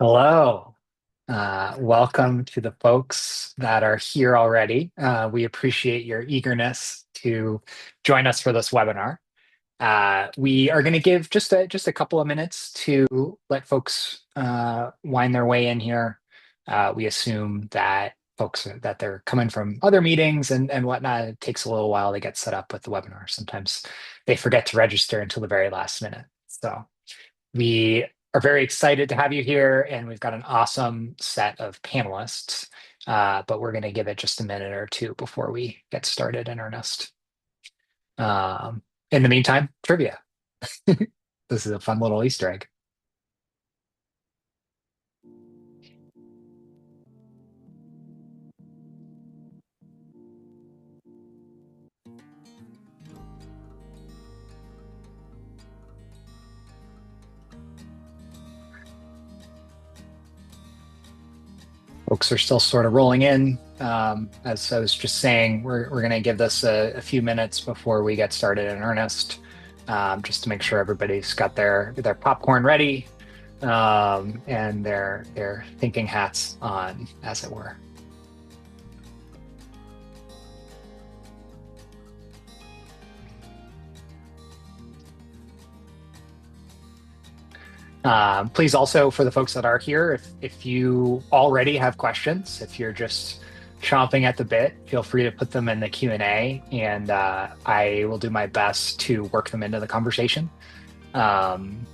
Hello. Welcome to the folks that are here already. We appreciate your eagerness to join us for this webinar. We are going to give just a couple of minutes to let folks wind their way in here. We assume that folks that they're coming from other meetings and whatnot. It takes a little while to get set up with the webinar. Sometimes they forget to register until the very last minute. So we are very excited to have you here, and we've got an awesome set of panelists. But we're going to give it just a minute or two before we get started in earnest. Um, in the meantime, trivia. This is a fun little Easter egg. Folks are still sort of rolling in. As I was just saying, we're going to give this a few minutes before we get started in earnest, just to make sure everybody's got their popcorn ready, and their thinking hats on, as it were. Please also, for the folks that are here, if you already have questions, if you're just chomping at the bit, feel free to put them in the Q&A, and I will do my best to work them into the conversation. Um,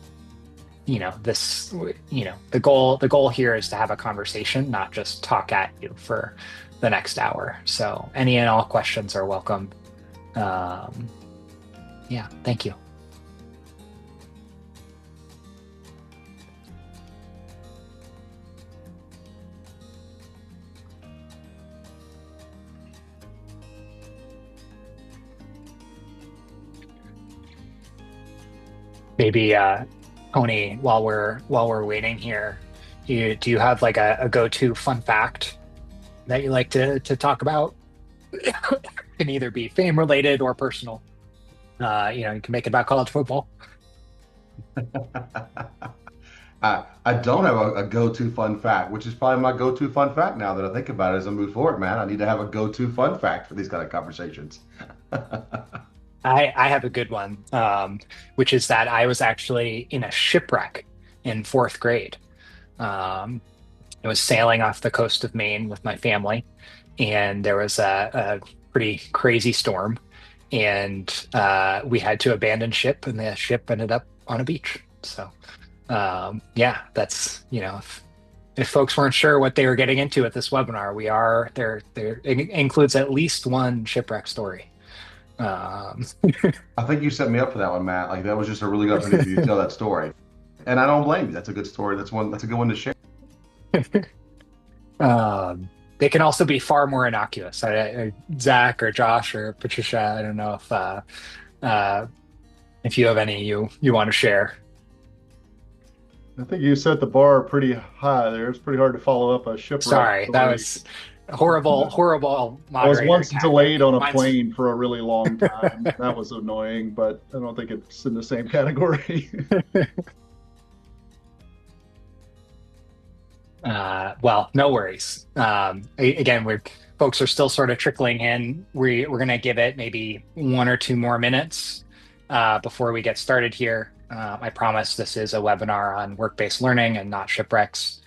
this, the goal here is to have a conversation, not just talk at you for the next hour. So any and all questions are welcome. Um, yeah, thank you. Maybe Tony, while we're waiting here, do you have like a go-to fun fact that you like to talk about? Can either be fame related or personal. You can make it about college football. I don't have a go-to fun fact, which is probably my go-to fun fact now that I think about it as I move forward, man. I need to have a go-to fun fact for these kind of conversations. I have a good one, which is that I was actually in a shipwreck in fourth grade. Um, I was sailing off the coast of Maine with my family, and there was a pretty crazy storm, and we had to abandon ship, and the ship ended up on a beach. So, yeah, that's if folks weren't sure what they were getting into at this webinar, we are there. There it includes at least one shipwreck story. Um, I think you set me up for that one, Matt. Like that was just a really good opportunity for you to tell that story. And I don't blame you. That's a good story. That's a good one to share. Um, they can also be far more innocuous. Zach or Josh or Patricia, I don't know uh, if you have any you want to share. I think you set the bar pretty high there. It's pretty hard to follow up a shipwreck Sorry, that story. was horrible, horrible I was moderator once tactic. delayed on a Mine's plane for a really long time. That was annoying, but I don't think it's in the same category. well, no worries. Again, we're folks are still sort of trickling in. We're gonna give it maybe 1 or 2 more minutes before we get started here. I promise this is a webinar on work-based learning and not shipwrecks.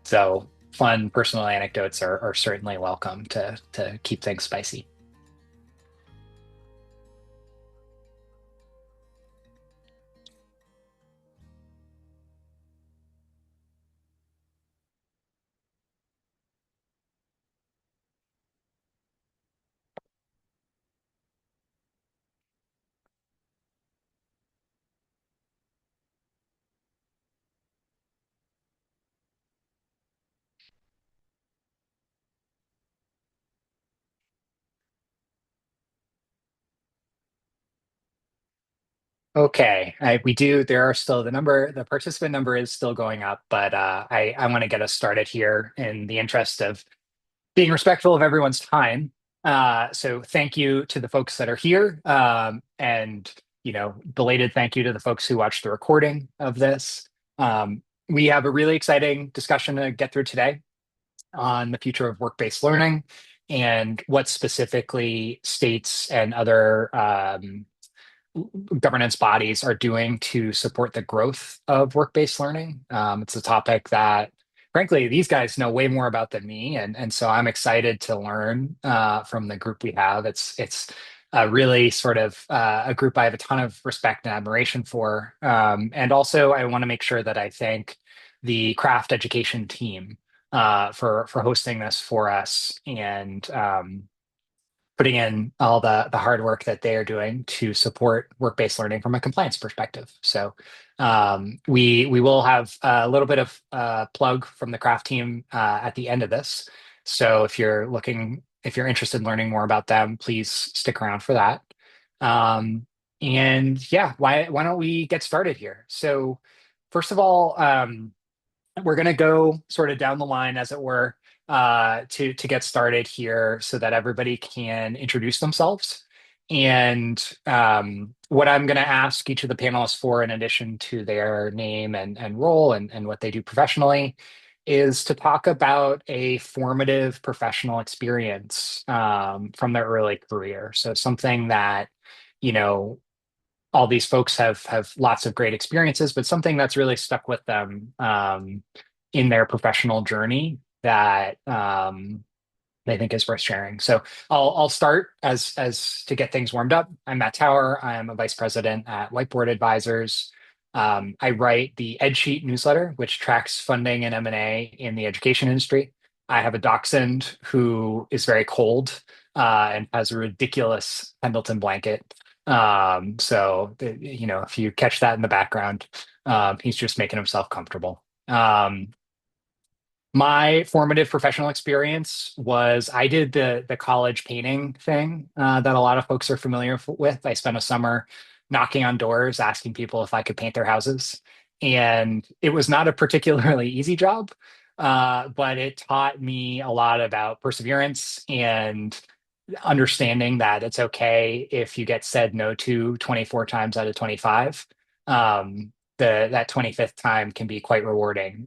So fun personal anecdotes are certainly welcome to keep things spicy. Okay, we do. There are still the participant number is still going up, but I want to get us started here in the interest of being respectful of everyone's time. So thank you to the folks that are here, and belated thank you to the folks who watched the recording of this. We have a really exciting discussion to get through today on the future of work-based learning and what specifically states and other governance bodies are doing to support the growth of work-based learning. It's a topic that, frankly, these guys know way more about than me, and so I'm excited to learn from the group we have. It's really sort of a group I have a ton of respect and admiration for, and also I want to make sure that I thank the craft education team for hosting this for us and putting in all the hard work that they are doing to support work-based learning from a compliance perspective. So we will have a little bit of plug from the craft team at the end of this. So if you're interested in learning more about them, please stick around for that. And yeah, why don't we get started here? So first of all, we're going to go sort of down the line, as it were, to get started here, so that everybody can introduce themselves. And what I'm going to ask each of the panelists for, in addition to their name and role and what they do professionally, is to talk about a formative professional experience from their early career. So something that, you know, all these folks have lots of great experiences, but something that's really stuck with them in their professional journey that they think is worth sharing. So I'll start as to get things warmed up. I'm Matt Tower. I'm a vice president at Whiteboard Advisors. I write the EdSheet newsletter, which tracks funding and M&A in the education industry. I have a dachshund who is very cold and has a ridiculous Pendleton blanket. If you catch that in the background, he's just making himself comfortable. My formative professional experience was I did the college painting thing that a lot of folks are familiar with. I spent a summer knocking on doors, asking people if I could paint their houses, and it was not a particularly easy job, but it taught me a lot about perseverance and understanding that it's okay if you get said no to 24 times out of 25. That 25th time can be quite rewarding,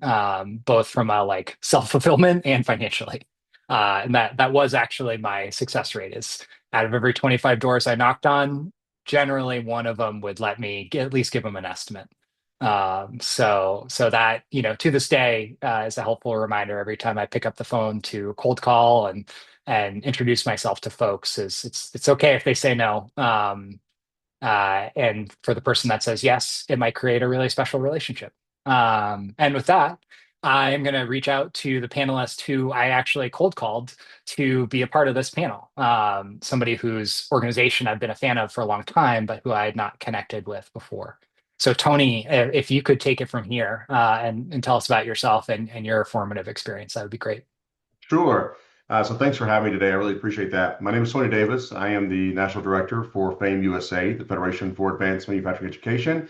both from a like self-fulfillment and financially. And that was actually my success rate is out of every 25 doors I knocked on, generally one of them would let me at least give them an estimate. So that, to this day, is a helpful reminder every time I pick up the phone to cold call and introduce myself to folks is it's okay if they say no. And for the person that says yes, it might create a really special relationship. And with that, I'm going to reach out to the panelist who I actually cold called to be a part of this panel. Somebody whose organization I've been a fan of for a long time, but who I had not connected with before. So, Tony, if you could take it from here and tell us about yourself and your formative experience, that would be great. Sure. So thanks for having me today. I really appreciate that. My name is Tony Davis. I am the National Director for FAME USA, the Federation for Advanced Manufacturing Education,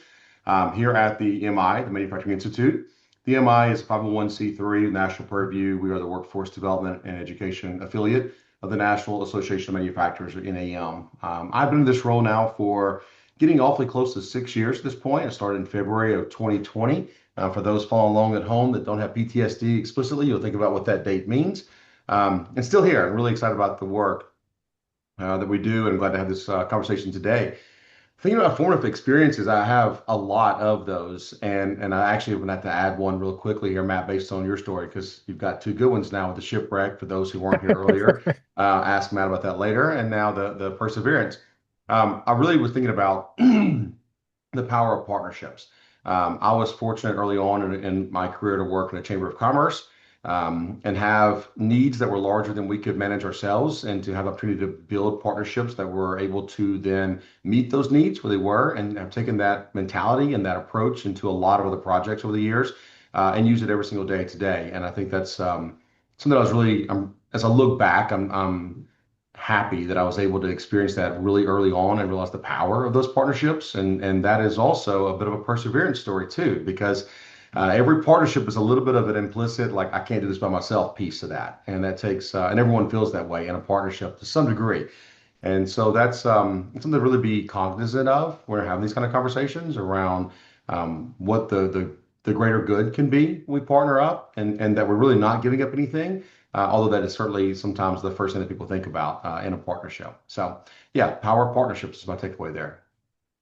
here at the MI, the Manufacturing Institute. The MI is a 501c3 national purview. We are the Workforce Development and Education affiliate of the National Association of Manufacturers, or NAM. I've been in this role now for getting awfully close to 6 years at this point. I started in February of 2020. For those following along at home that don't have PTSD explicitly, you'll think about what that date means. And still here, I'm really excited about the work that we do, and I'm glad to have this conversation today. Thinking about formative experiences, I have a lot of those, and I actually would have to add one real quickly here, Matt, based on your story, because you've got two good ones now with the shipwreck. For those who weren't here earlier, ask Matt about that later, and now the perseverance. I really was thinking about the power of partnerships. I was fortunate early on in my career to work in a chamber of commerce and have needs that were larger than we could manage ourselves, and to have opportunity to build partnerships that were able to then meet those needs where they were, and have taken that mentality and that approach into a lot of other projects over the years and use it every single day today. And I think that's something I was really, as I look back, I'm happy that I was able to experience that really early on and realize the power of those partnerships. And that is also a bit of a perseverance story too, because every partnership is a little bit of an implicit, like I can't do this by myself piece to that. And that takes, and everyone feels that way in a partnership to some degree. And so that's something to really be cognizant of when we're having these kind of conversations around what the the greater good can be when we partner up and that we're really not giving up anything. Although that is certainly sometimes the first thing that people think about in a partnership. So, yeah, power of partnerships is my takeaway there.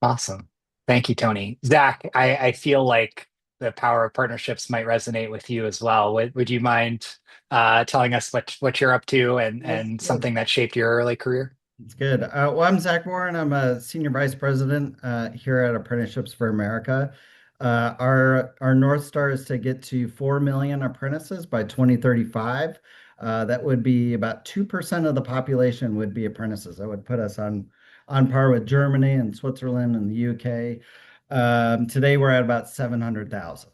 Awesome. Thank you, Tony. Zach, I feel like the power of partnerships might resonate with you as well. Would you mind telling us what you're up to That's and good. something that shaped your early career? It's good. Well, I'm Zach Warren. I'm a senior vice president here at Apprenticeships for America. Our North Star is to get to 4 million apprentices by 2035. That would be about 2% of the population would be apprentices. That would put us on par with Germany and Switzerland and the UK. Today we're at about 700,000.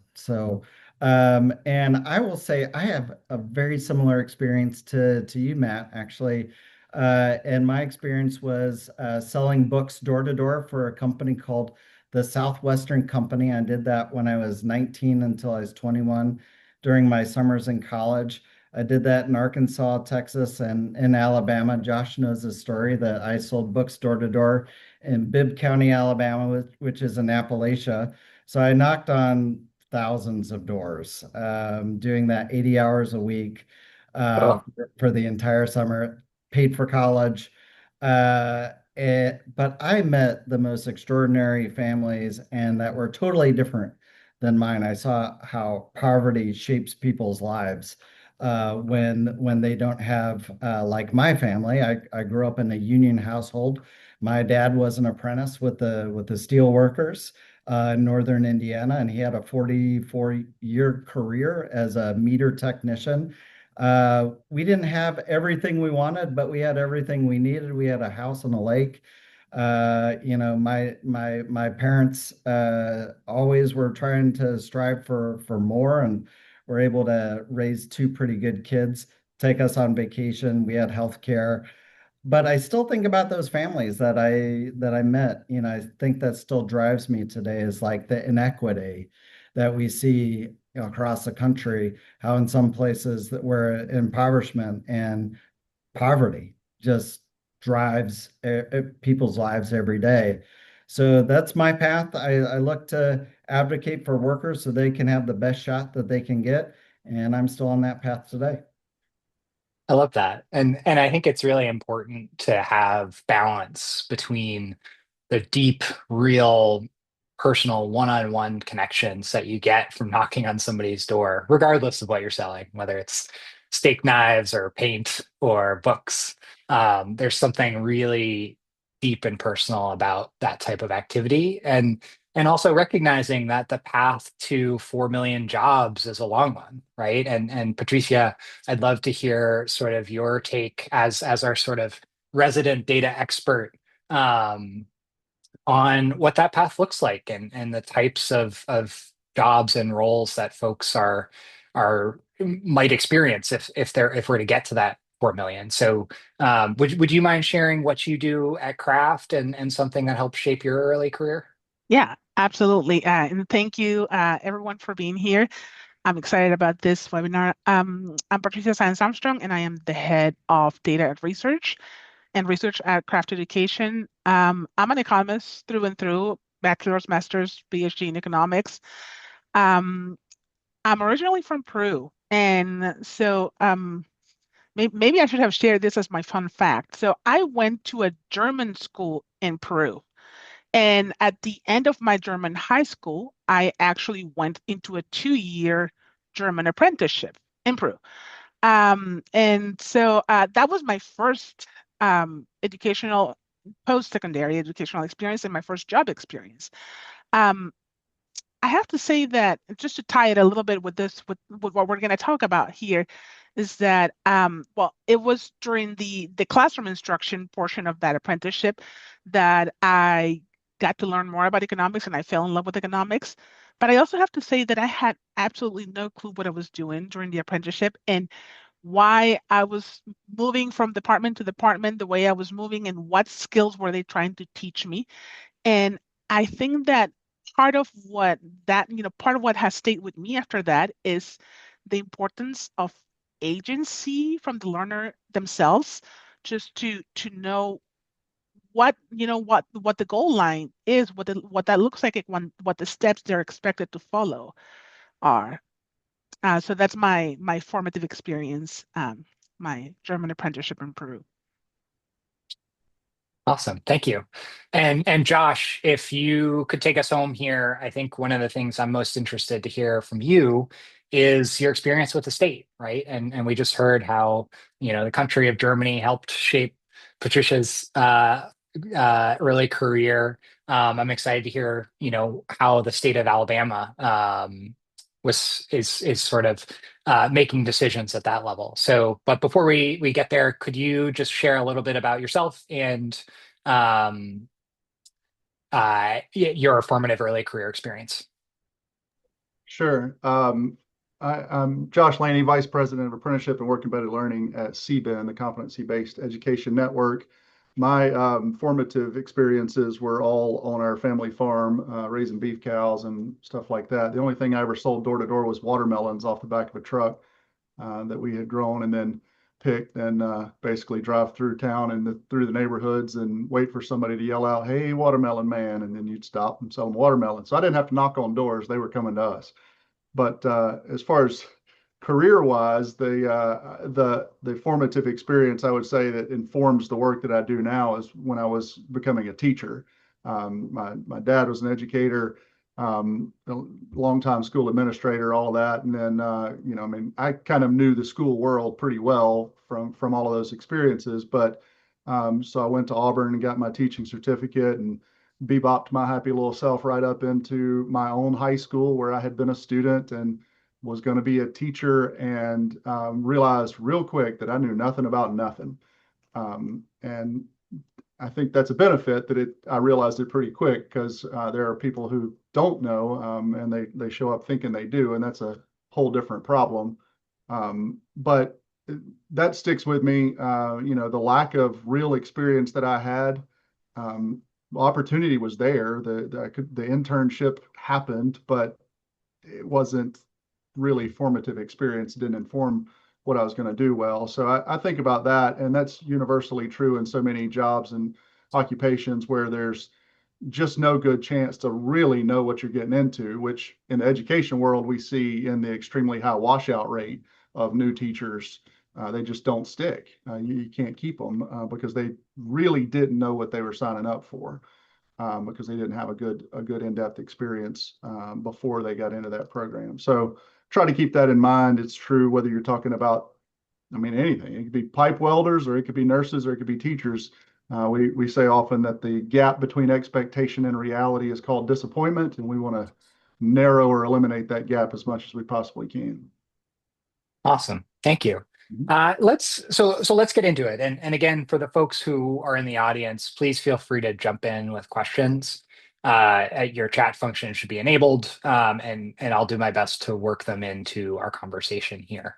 And I will say I have a very similar experience to you, Matt, actually. And my experience was selling books door to door for a company called the Southwestern Company. I did that when I was 19 until I was 21 during my summers in college. I did that in Arkansas, Texas, and in Alabama. Josh knows the story that I sold books door to door in Bibb County, Alabama, which is in Appalachia. So I knocked on thousands of doors, doing that 80 hours a week Oh, for the entire summer, paid for college. But I met the most extraordinary families and that were totally different than mine. I saw how poverty shapes people's lives when they don't have like my family. I grew up in a union household. My dad was an apprentice with the steel workers in northern Indiana, and he had a 44-year career as a meter technician. We didn't have everything we wanted, but we had everything we needed. We had a house on a lake. My parents always were trying to strive for more, and were able to raise two pretty good kids, take us on vacation. We had health care, but I still think about those families that I met. I think that still drives me today is like the inequity that we see across the country, how in some places that where impoverishment and poverty just drives people's lives every day. So that's my path. I look to advocate for workers so they can have the best shot that they can get, and I'm still on that path today. I love that. And I think it's really important to have balance between the deep, real, personal one-on-one connections that you get from knocking on somebody's door, regardless of what you're selling, whether it's steak knives or paint or books. There's something really deep and personal about that type of activity. And also recognizing that the path to 4 million jobs is a long one, right? And Patricia, I'd love to hear sort of your take as our sort of resident data expert um, on what that path looks like and the types of jobs and roles that folks are might experience if we're to get to that 4 million. So would you mind sharing what you do at Craft and something that helped shape your early career? Yeah, absolutely. And thank you, everyone, for being here. I'm excited about this webinar. I'm Patricia Sands Armstrong, and I am the head of data and research at Craft Education. I'm an economist through and through, bachelor's, master's, PhD in economics. Um, I'm originally from Peru, and so maybe I should have shared this as my fun fact. So I went to a German school in Peru. And at the end of my German high school, I actually went into a 2-year German apprenticeship in Peru. And so that was my first educational, post-secondary educational experience and my first job experience. Um, I have to say that just to tie it a little bit with with what we're going to talk about here, is that well, it was during the classroom instruction portion of that apprenticeship that I got to learn more about economics and I fell in love with economics. But I also have to say that I had absolutely no clue what I was doing during the apprenticeship and why I was moving from department to department, the way I was moving, and what skills were they trying to teach me. And I think that part of what has stayed with me after that is the importance of agency from the learner themselves, just to know what the goal line is, what that looks like, what the steps they're expected to follow. are. So that's my formative experience, my German apprenticeship in Peru. Awesome. Thank you. And Josh, if you could take us home here, I think one of the things I'm most interested to hear from you is your experience with the state, right? And we just heard how, the country of Germany helped shape Patricia's early career. I'm excited to hear, how the state of Alabama is sort of making decisions at that level. So, but before we get there, could you just share a little bit about yourself and um, your formative early career experience? Sure. I'm Josh Laney, Vice President of Apprenticeship and Work Embedded Learning at CBEN, the Competency-Based Education Network. My formative experiences were all on our family farm, raising beef cows and stuff like that. The only thing I ever sold door to door was watermelons off the back of a truck that we had grown and then picked and basically drive through town and through the neighborhoods and wait for somebody to yell out, "Hey, watermelon man," and then you'd stop and sell them watermelon. So I didn't have to knock on doors; they were coming to us. But as far as career-wise, the formative experience I would say that informs the work that I do now is when I was becoming a teacher. My dad was an educator, a longtime school administrator, all that, and then I mean, I kind of knew the school world pretty well from all of those experiences. But so I went to Auburn and got my teaching certificate and bebopped my happy little self right up into my own high school where I had been a student and was going to be a teacher, and realized real quick that I knew nothing about nothing. And I think that's a benefit that I realized it pretty quick because there are people who don't know, and they show up thinking they do, and that's a whole different problem. But that sticks with me. The lack of real experience that I had, opportunity was there. The internship happened, but it wasn't really formative experience. It didn't inform what I was going to do well. So I think about that, and that's universally true in so many jobs and occupations where there's just no good chance to really know what you're getting into, which in the education world, we see in the extremely high washout rate of new teachers. They just don't stick. You can't keep them because they really didn't know what they were signing up for, because they didn't have a good in-depth experience before they got into that program. So try to keep that in mind. It's true whether you're talking about, I mean, anything. It could be pipe welders, or it could be nurses, or it could be teachers. We say often that the gap between expectation and reality is called disappointment, and we want to narrow or eliminate that gap as much as we possibly can. Awesome. Thank you. Mhm. Let's get into it. And again, for the folks who are in the audience, please feel free to jump in with questions. Your chat function should be enabled, and I'll do my best to work them into our conversation here.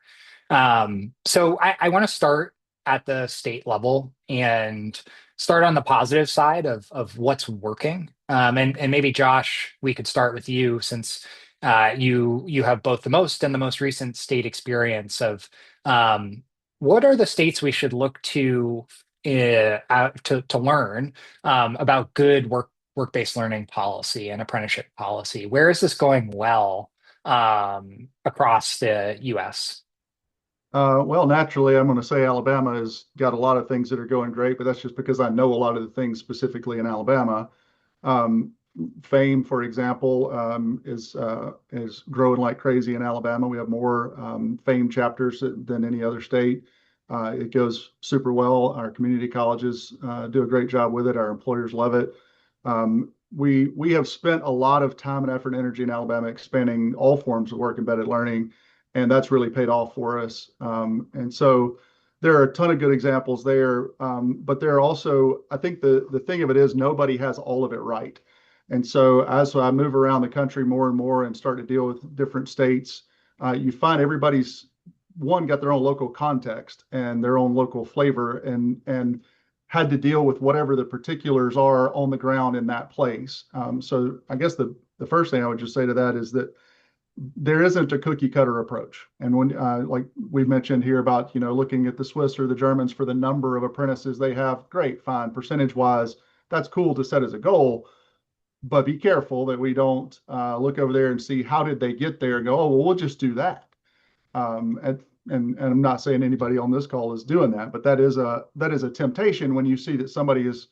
So I want to start at the state level and start on the positive side of what's working. And maybe Josh, we could start with you since you have both the most and the most recent state experience of what are the states we should look to learn about good work-based learning policy and apprenticeship policy. Where is this going well across the U.S.? Well, naturally, I'm going to say Alabama has got a lot of things that are going great, but that's just because I know a lot of the things specifically in Alabama. Um, Fame, for example, is growing like crazy in Alabama. We have more Fame chapters than any other state. It goes super well. Our community colleges do a great job with it. Our employers love it. We have spent a lot of time and effort and energy in Alabama expanding all forms of work embedded learning, and that's really paid off for us. And so there are a ton of good examples there, but there are also, I think the thing of it is nobody has all of it right. And so as I move around the country more and more and start to deal with different states, you find everybody's one got their own local context and their own local flavor, and had to deal with whatever the particulars are on the ground in that place. So I guess the first thing I would just say to that is that there isn't a cookie cutter approach. And when, like we've mentioned here about, looking at the Swiss or the Germans for the number of apprentices they have, great, fine, percentage wise, that's cool to set as a goal. but be careful that we don't look over there and see how did they get there and go, oh, well, we'll just do that. And I'm not saying anybody on this call is doing that, but that is a temptation when you see that somebody has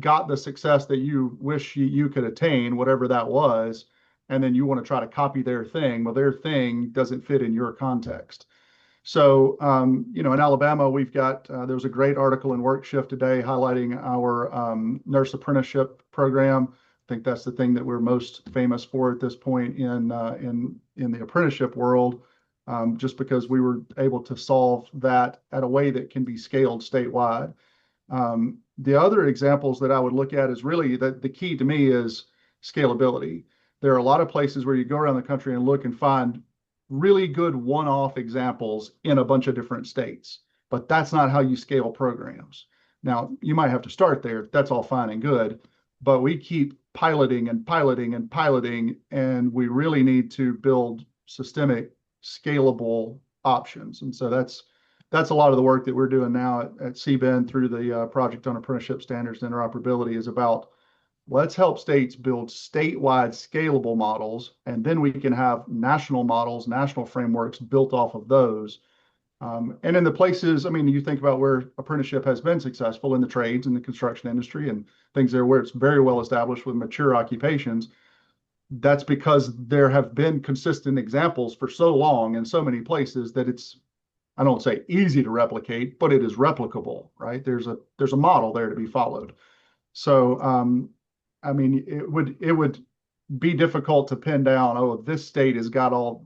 got the success that you wish you could attain, whatever that was, and then you want to try to copy their thing. Well, their thing doesn't fit in your context. So, in Alabama, we've got, there was a great article in WorkShift today highlighting our nurse apprenticeship program. I think that's the thing that we're most famous for at this point in the apprenticeship world, just because we were able to solve that at a way that can be scaled statewide. The other examples that I would look at is really the key to me is scalability. There are a lot of places where you go around the country and look and find really good one-off examples in a bunch of different states, but that's not how you scale programs. Now, you might have to start there. That's all fine and good, but we keep piloting and piloting and piloting, and we really need to build systemic, scalable options. And so that's a lot of the work that we're doing now at CBEN through the Project on Apprenticeship Standards and Interoperability is about let's help states build statewide scalable models, and then we can have national models, national frameworks built off of those. And in the places, I mean, you think about where apprenticeship has been successful in the trades and the construction industry and things there where it's very well established with mature occupations. That's because there have been consistent examples for so long in so many places that it's, I don't say easy to replicate, but it is replicable, right? There's a model there to be followed. So, I mean, it would be difficult to pin down, oh, this state has got all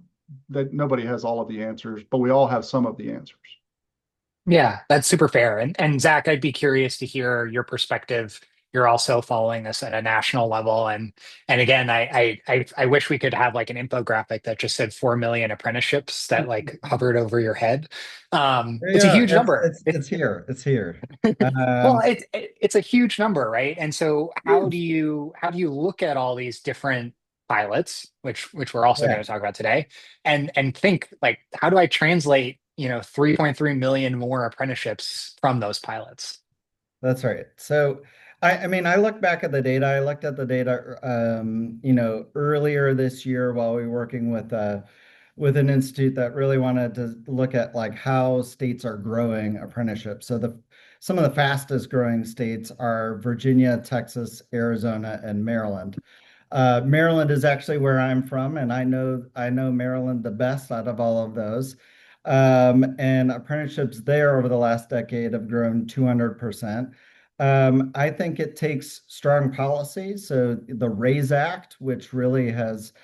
that, nobody has all of the answers, but we all have some of the answers. Yeah, that's super fair. And Zach, I'd be curious to hear your perspective. You're also following this at a national level, and again, I wish we could have like an infographic that just said 4 million apprenticeships that like hovered over your head. It's a Yeah, huge number. it's here. It's here. Well, Um, it's a huge number, right? And so Huge. how do you look at all these different pilots, which we're also going Yeah, to talk about today, and think like, how do I translate, 3.3 million more apprenticeships from those pilots? that's right. So, I mean, I look back at the data. I looked at the data, earlier this year while we were working with an institute that really wanted to look at like how states are growing apprenticeships. So some of the fastest growing states are Virginia, Texas, Arizona, and Maryland. Maryland is actually where I'm from, and I know Maryland the best out of all of those. And apprenticeships there over the last decade have grown 200%. I think it takes strong policy. So the RAISE Act, which really has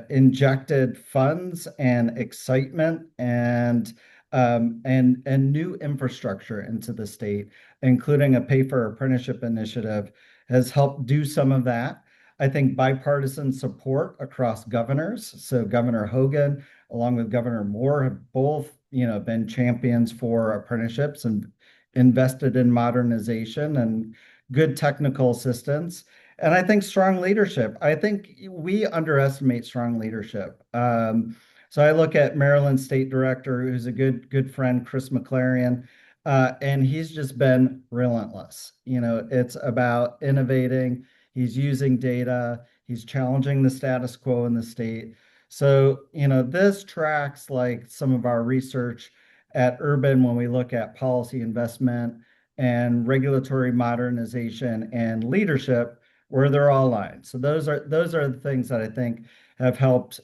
injected funds and excitement and new infrastructure into the state, including a pay for apprenticeship initiative, has helped do some of that. I think bipartisan support across governors. So Governor Hogan, along with Governor Moore, have both, been champions for apprenticeships and invested in modernization and good technical assistance. And I think strong leadership. I think we underestimate strong leadership. So I look at Maryland State Director, who's a good friend, Chris McLarian, and he's just been relentless. It's about innovating. He's using data. He's challenging the status quo in the state. So, this tracks like some of our research at Urban when we look at policy investment and regulatory modernization and leadership, where they're all aligned. So those are the things that I think have helped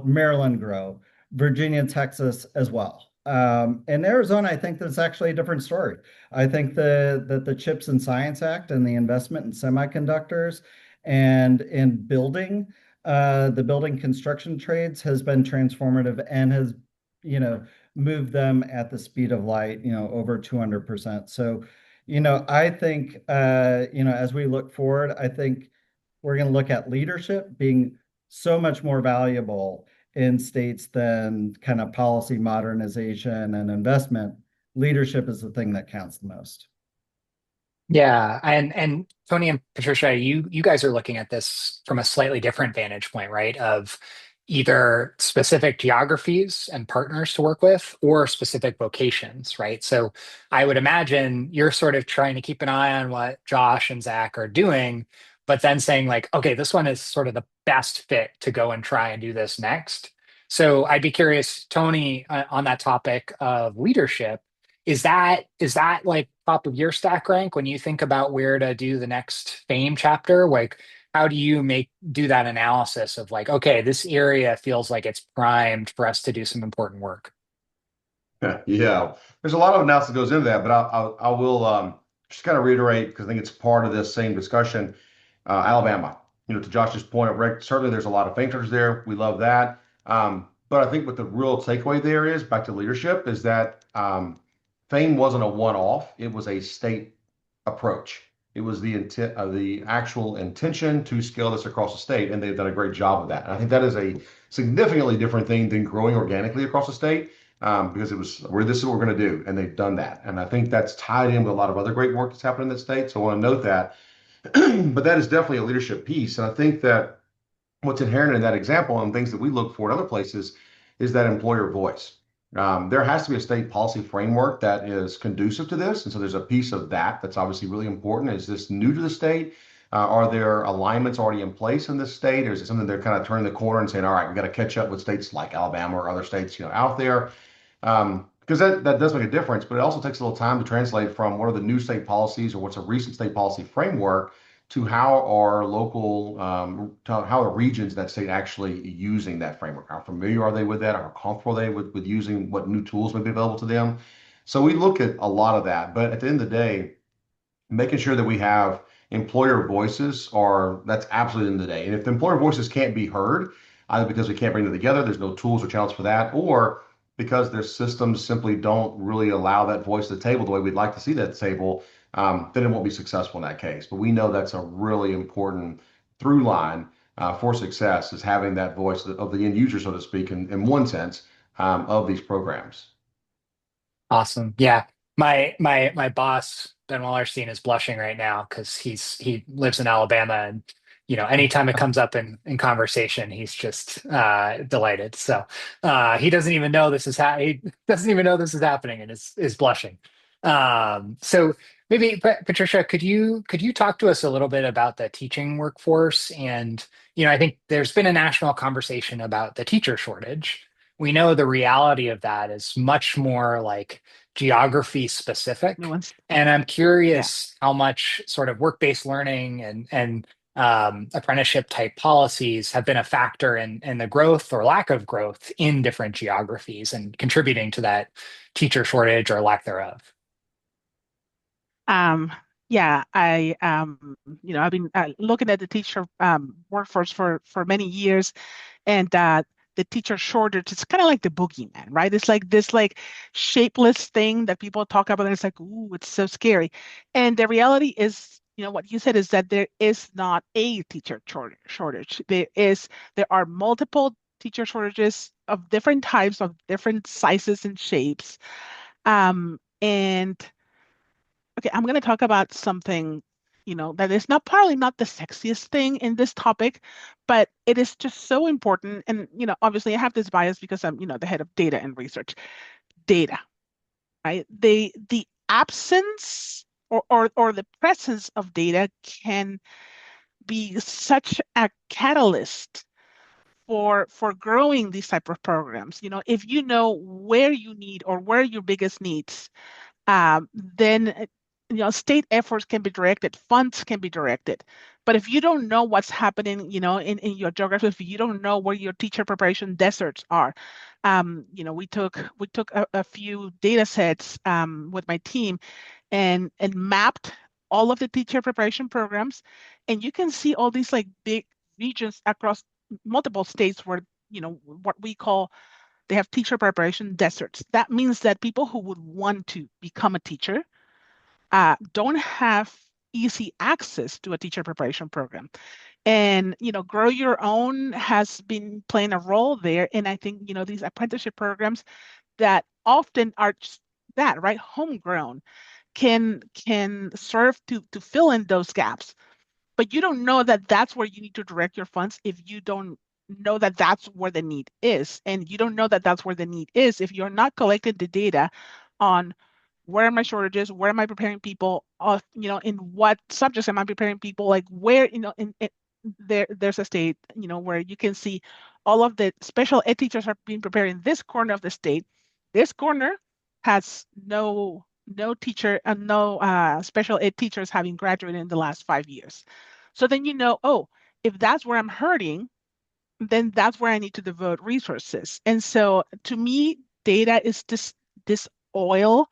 Maryland grow, Virginia, Texas as well. In Arizona, I think that's actually a different story. I think that the CHIPS and Science Act and the investment in semiconductors and in the building construction trades has been transformative and has, moved them at the speed of light, over 200%. So, I think, as we look forward, I think we're going to look at leadership being so much more valuable in states than kind of policy modernization and investment. Leadership is the thing that counts the most. Yeah, and Tony and Patricia, you guys are looking at this from a slightly different vantage point, right? Of either specific geographies and partners to work with or specific vocations, right? So I would imagine you're sort of trying to keep an eye on what Josh and Zach are doing, but then saying like, okay, this one is sort of the best fit to go and try and do this next. So I'd be curious, Tony, on that topic of leadership, is that like top of your stack rank when you think about where to do the next fame chapter? Like, how do you do that analysis of like, okay, this area feels like it's primed for us to do some important work? Yeah, there's a lot of analysis that goes into that, but I will just kind of reiterate because I think it's part of this same discussion. Alabama, to Josh's point, Rick, certainly there's a lot of thinkers there. We love that. But I think what the real takeaway there is, back to leadership, is that fame wasn't a one-off. It was a state approach. It was the intent of the actual intention to scale this across the state, and they've done a great job of that. And I think that is a significantly different thing than growing organically across the state, because it was where this is what we're going to do, and they've done that. And I think that's tied in with a lot of other great work that's happened in the state. So I want to note that. But that is definitely a leadership piece, and I think that what's inherent in that example and things that we look for in other places is that employer voice. There has to be a state policy framework that is conducive to this. And so there's a piece of that that's obviously really important. Is this new to the state? Are there alignments already in place in this state? Or is it something they're kind of turning the corner and saying, all right, we got to catch up with states like Alabama or other states, out there? Because that does make a difference, but it also takes a little time to translate from what are the new state policies or what's a recent state policy framework to how are to how are regions in that state actually using that framework? How familiar are they with that? How comfortable are they with using what new tools may be available to them? So we look at a lot of that, but at the end of the day, making sure that we have employer voices are that's absolutely in the day. And if the employer voices can't be heard, either because we can't bring them together, there's no tools or channels for that, or because their systems simply don't really allow that voice to the table the way we'd like to see that table, then it won't be successful in that case. But we know that's a really important through line for success is having that voice of the end user, so to speak, in one sense, of these programs. Awesome. Yeah. My boss, Ben Wallerstein, is blushing right now because he lives in Alabama, and anytime it comes up in conversation, he's just delighted. So he doesn't even know he doesn't even know this is happening and is blushing. So maybe Patricia, could you talk to us a little bit about the teaching workforce? And I think there's been a national conversation about the teacher shortage. We know the reality of that is much more like geography No specific. one's, And I'm yeah. curious how much sort of work-based learning and apprenticeship type policies have been a factor in the growth or lack of growth in different geographies and contributing to that teacher shortage or lack thereof. Um, yeah, I've been looking at the teacher workforce for many years, and the teacher shortage is kind of like the boogeyman, right? It's like this like shapeless thing that people talk about, and it's like, ooh, it's so scary. And the reality is, what you said is that there is not a teacher shortage. There are multiple teacher shortages of different types, of different sizes and shapes. And okay, I'm going to talk about something, that is not probably not the sexiest thing in this topic, but it is just so important. And, obviously I have this bias because I'm, the head of data and research. Data, right? The absence or the presence of data can be such a catalyst for growing these type of programs. If you know where you need or where your biggest needs then state efforts can be directed, funds can be directed. But if you don't know what's happening, in your geography, if you don't know where your teacher preparation deserts are, we took a few data sets with my team and mapped all of the teacher preparation programs, and you can see all these like big regions across multiple states where what we call they have teacher preparation deserts. That means that people who would want to become a teacher don't have easy access to a teacher preparation program. And, Grow Your Own has been playing a role there. And I think, these apprenticeship programs that often are just that, right? Homegrown can serve to fill in those gaps, but you don't know that that's where you need to direct your funds if you don't know that that's where the need is. And you don't know that that's where the need is if you're not collecting the data on where are my shortages? Where am I preparing people? In what subjects am I preparing people? Like where, there's a state, where you can see all of the special ed teachers are being prepared in this corner of the state. This corner has no teacher and no special ed teachers having graduated in the last 5 years. So then oh, if that's where I'm hurting, then that's where I need to devote resources. And so to me, data is this oil.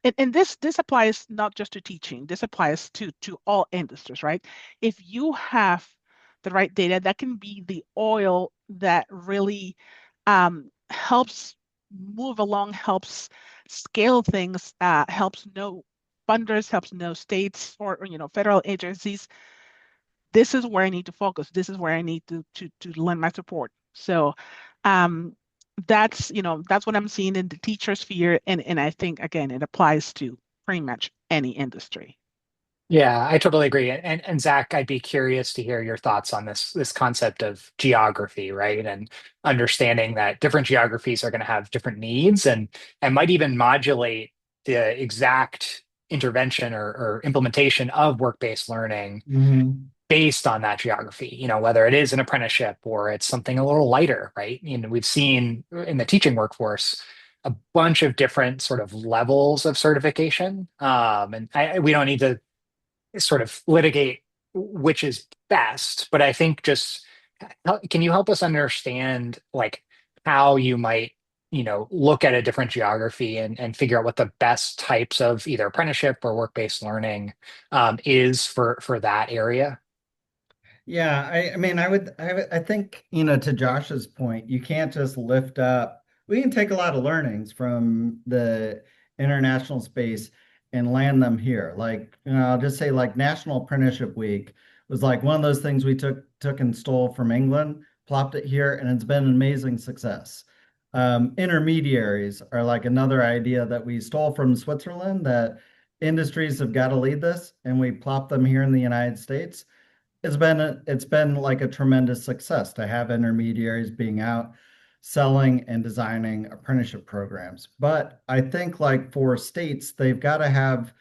And this applies not just to teaching, this applies to all industries, right? If you have the right data, that can be the oil that really helps move along, helps scale things, helps know funders, helps know states or federal agencies. This is where I need to focus. This is where I need to lend my support. So um, that's what I'm seeing in the teacher sphere, and I think again it applies to pretty much any industry. Yeah, I totally agree. And Zach, I'd be curious to hear your thoughts on this concept of geography, right? And understanding that different geographies are going to have different needs and might even modulate the exact intervention or implementation of work-based learning Mhm. based on that geography, whether it is an apprenticeship or it's something a little lighter, right? We've seen in the teaching workforce a bunch of different sort of levels of certification. We don't need to sort of litigate which is best, but I think just can you help us understand like how you might, look at a different geography and figure out what the best types of either apprenticeship or work-based learning is for that area? Yeah, I mean, I think, to Josh's point, you can't just lift up. We can take a lot of learnings from the international space and land them here. Like, I'll just say like National Apprenticeship Week was like one of those things we took and stole from England, plopped it here, and it's been an amazing success. Intermediaries are like another idea that we stole from Switzerland that industries have got to lead this, and we plopped them here in the United States. It's been like a tremendous success to have intermediaries being out selling and designing apprenticeship programs. But I think like for states, they've got to have,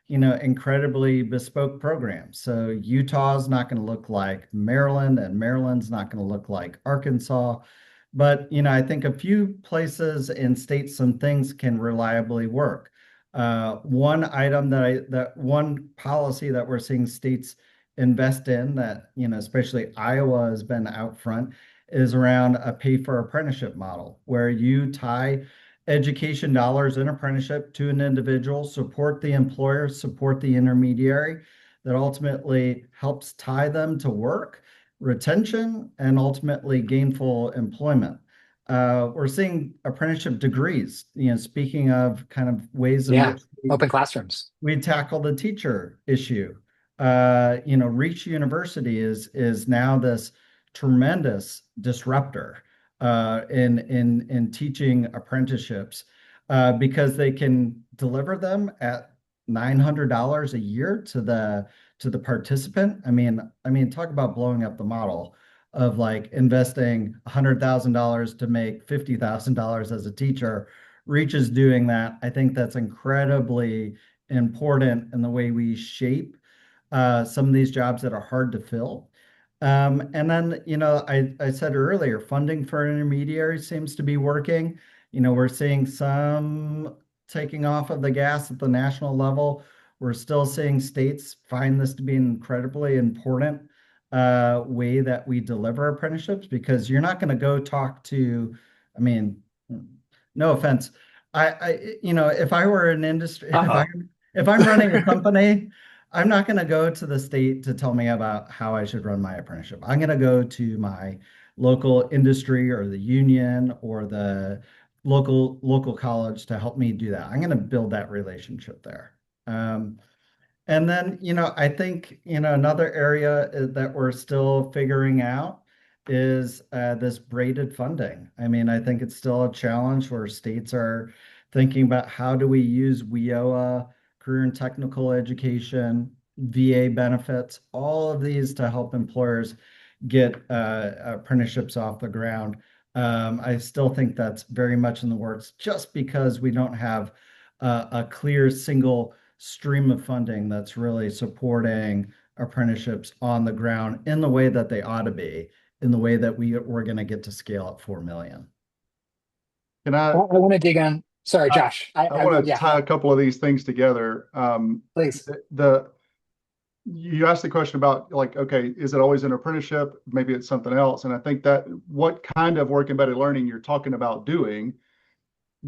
incredibly bespoke programs. So Utah's not going to look like Maryland, and Maryland's not going to look like Arkansas. But I think a few places in states, some things can reliably work. One item that one policy that we're seeing states invest in that, especially Iowa has been out front, is around a pay for apprenticeship model where you tie education dollars in apprenticeship to an individual, support the employer, support the intermediary that ultimately helps tie them to work, retention, and ultimately gainful employment. We're seeing apprenticeship degrees, speaking of kind of ways in Yeah, which open classrooms. we tackle the teacher issue. Reach University is now this tremendous disruptor in teaching apprenticeships because they can deliver them at $900 a year to the participant. I mean, talk about blowing up the model of like investing $100,000 to make $50,000 as a teacher. Reach is doing that. I think that's incredibly important in the way we shape some of these jobs that are hard to fill. And then, I said earlier, funding for intermediaries seems to be working. We're seeing some taking off of the gas at the national level. We're still seeing states find this to be an incredibly important way that we deliver apprenticeships because you're not going to go talk to, I mean, no offense. If I were an industry, Uh-oh. if I'm running a company, I'm not going to go to the state to tell me about how I should run my apprenticeship. I'm going to go to my local industry or the union or the local college to help me do that. I'm going to build that relationship there. And then, I think, another area that we're still figuring out is this braided funding. I mean, I think it's still a challenge where states are thinking about how do we use WIOA, career and technical education, VA benefits, all of these to help employers get apprenticeships off the ground. I still think that's very much in the works just because we don't have a clear single stream of funding that's really supporting apprenticeships on the ground in the way that they ought to be, in the way that we're going to get to scale at 4 million. Can I want to dig on. Sorry, I, Josh. I want to Yeah, tie a couple of these things together. please. You asked the question about like, okay, is it always an apprenticeship? Maybe it's something else. And I think that what kind of work embedded learning you're talking about doing